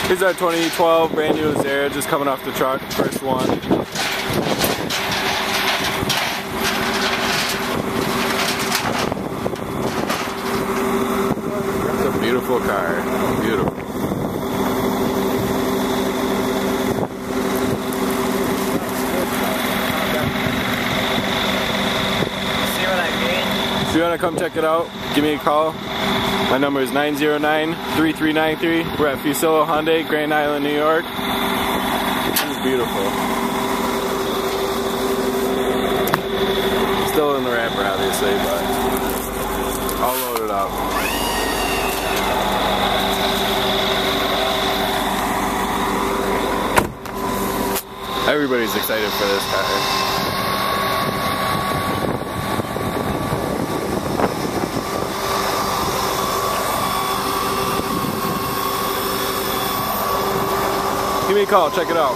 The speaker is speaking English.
Here's our 2012 brand new Azera, just coming off the truck, first one. It's a beautiful car, beautiful. If you want to come check it out, give me a call. My number is 909-3393. We're at Fusillo Hyundai, Grand Island, New York. This is beautiful. Still in the wrapper, obviously, but all loaded up. Everybody's excited for this car. Give me a call, check it out.